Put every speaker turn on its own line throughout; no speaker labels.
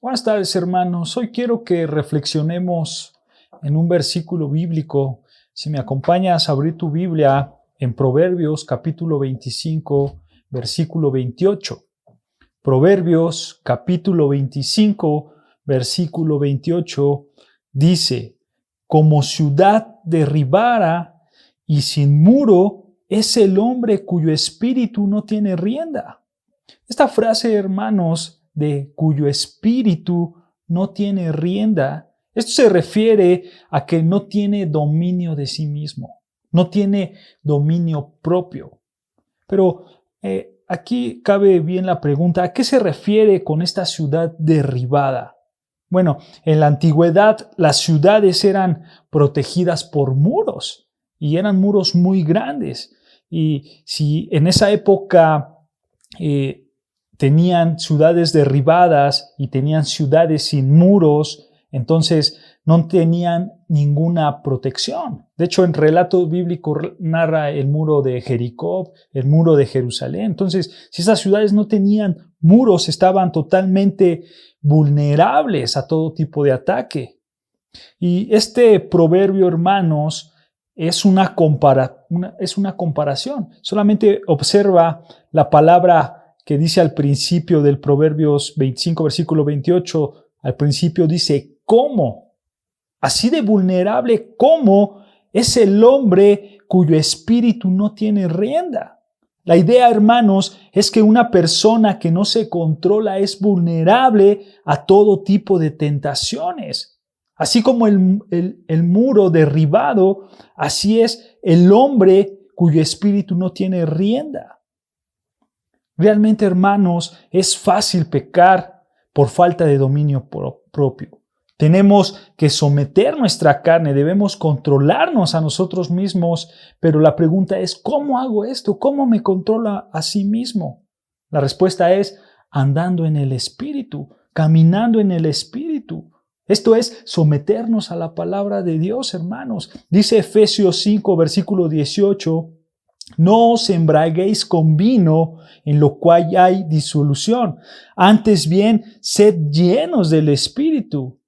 Buenas tardes, hermanos. Hoy quiero que reflexionemos en un versículo bíblico. Si me acompañas a abrir tu Biblia en Proverbios capítulo 25, versículo 28. Proverbios capítulo 25, versículo 28 dice: como ciudad derribada y sin muro es el hombre cuyo espíritu no tiene rienda. Esta frase, hermanos, de cuyo espíritu no tiene rienda, esto se refiere a que no tiene dominio de sí mismo, no tiene dominio propio. Pero aquí cabe bien la pregunta: ¿a qué se refiere con esta ciudad derribada? Bueno, en la antigüedad las ciudades eran protegidas por muros y eran muros muy grandes. Y si en esa época tenían ciudades derribadas y tenían ciudades sin muros, entonces no tenían ninguna protección. De hecho, en relato bíblico narra el muro de Jericó, el muro de Jerusalén. Entonces, si esas ciudades no tenían muros, estaban totalmente vulnerables a todo tipo de ataque. Y este proverbio, hermanos, es una comparación. Solamente observa la palabra que dice al principio del Proverbios 25, versículo 28, al principio dice: ¿cómo? Así de vulnerable como es el hombre cuyo espíritu no tiene rienda. La idea, hermanos, es que una persona que no se controla es vulnerable a todo tipo de tentaciones. Así como el muro derribado, así es el hombre cuyo espíritu no tiene rienda. Realmente, hermanos, es fácil pecar por falta de dominio propio. Tenemos que someter nuestra carne, debemos controlarnos a nosotros mismos, pero la pregunta es: ¿cómo hago esto? ¿Cómo me controla a sí mismo? La respuesta es andando en el Espíritu, caminando en el Espíritu. Esto es someternos a la palabra de Dios, hermanos. Dice Efesios 5, versículo 18: no os embriaguéis con vino, en lo cual hay disolución. Antes bien, sed llenos del Espíritu.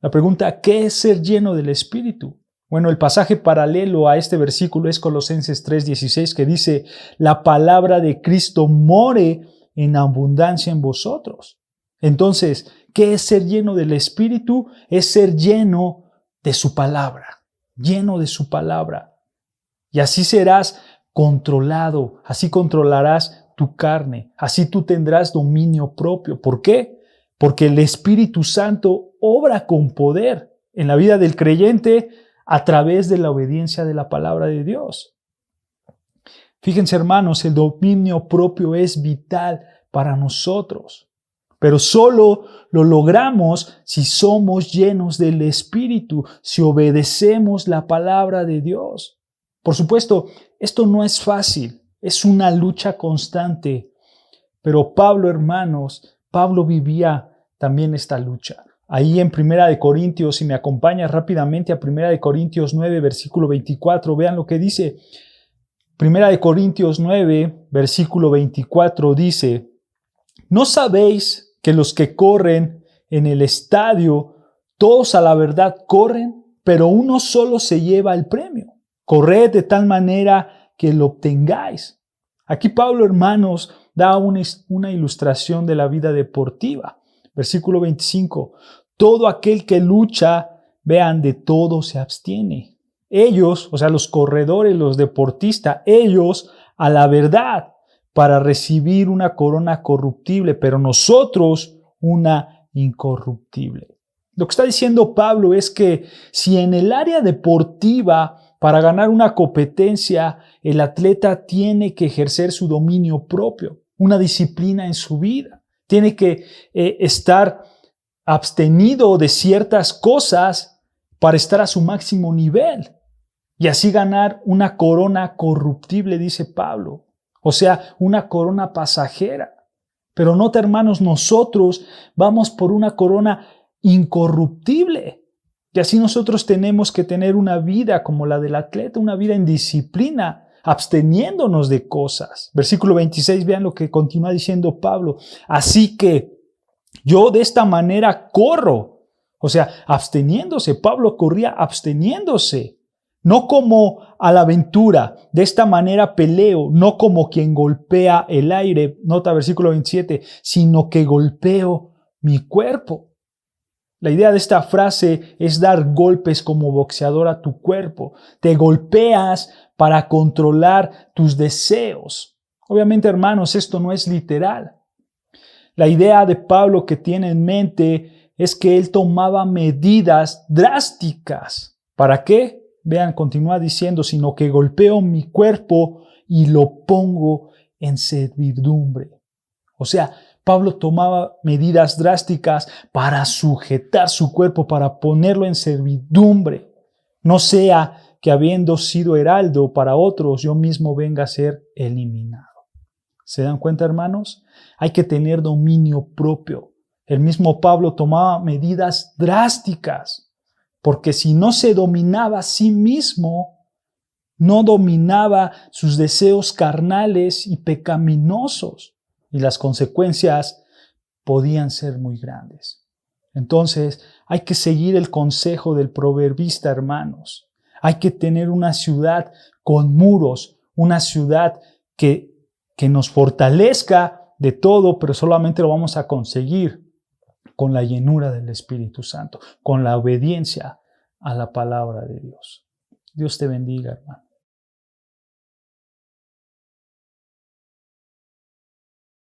La pregunta: ¿qué es ser lleno del Espíritu? Bueno, el pasaje paralelo a este versículo es Colosenses 3:16, que dice: la palabra de Cristo more en abundancia en vosotros. Entonces, ¿qué es ser lleno del Espíritu? Es ser lleno de su palabra, lleno de su palabra. Y así serás controlado, así controlarás tu carne, así tú tendrás dominio propio. ¿Por qué? Porque el Espíritu Santo obra con poder en la vida del creyente a través de la obediencia de la palabra de Dios. Fíjense, hermanos, el dominio propio es vital para nosotros, pero solo lo logramos si somos llenos del Espíritu, si obedecemos la palabra de Dios. Por supuesto, esto no es fácil, es una lucha constante, pero Pablo, hermanos, Pablo vivía también esta lucha. Ahí en 1 Corintios, si me acompañas rápidamente a 1 Corintios 9, versículo 24, vean lo que dice. 1 Corintios 9, versículo 24 dice: ¿no sabéis que los que corren en el estadio, todos a la verdad corren, pero uno solo se lleva el premio? Corred de tal manera que lo obtengáis. Aquí Pablo, hermanos, da una ilustración de la vida deportiva. Versículo 25. Todo aquel que lucha, vean, de todo se abstiene. Ellos, o sea, los corredores, los deportistas, ellos a la verdad, para recibir una corona corruptible, pero nosotros una incorruptible. Lo que está diciendo Pablo es que si en el área deportiva, para ganar una competencia, el atleta tiene que ejercer su dominio propio, una disciplina en su vida. Tiene que estar abstenido de ciertas cosas para estar a su máximo nivel y así ganar una corona corruptible, dice Pablo. O sea, una corona pasajera. Pero nota, hermanos, nosotros vamos por una corona incorruptible. Y así nosotros tenemos que tener una vida como la del atleta, una vida en disciplina, absteniéndonos de cosas. Versículo 26, vean lo que continúa diciendo Pablo. Así que Yo de esta manera corro. O sea, absteniéndose. Pablo corría absteniéndose. No como a la aventura. De esta manera peleo, no como quien golpea el aire. Nota versículo 27. Sino que golpeo mi cuerpo. La idea de esta frase es dar golpes como boxeador a tu cuerpo. Te golpeas para controlar tus deseos. Obviamente, hermanos, esto no es literal. La idea de Pablo que tiene en mente es que él tomaba medidas drásticas. ¿Para qué? Vean, continúa diciendo, sino que golpeo mi cuerpo y lo pongo en servidumbre. O sea, Pablo tomaba medidas drásticas para sujetar su cuerpo, para ponerlo en servidumbre. No sea que habiendo sido heraldo para otros, yo mismo venga a ser eliminado. ¿Se dan cuenta, hermanos? Hay que tener dominio propio. El mismo Pablo tomaba medidas drásticas, porque si no se dominaba a sí mismo, no dominaba sus deseos carnales y pecaminosos, y las consecuencias podían ser muy grandes. Entonces, hay que seguir el consejo del proverbista, hermanos. Hay que tener una ciudad con muros, una ciudad que nos fortalezca de todo, pero solamente lo vamos a conseguir con la llenura del Espíritu Santo, con la obediencia a la palabra de Dios. Dios te bendiga, hermano.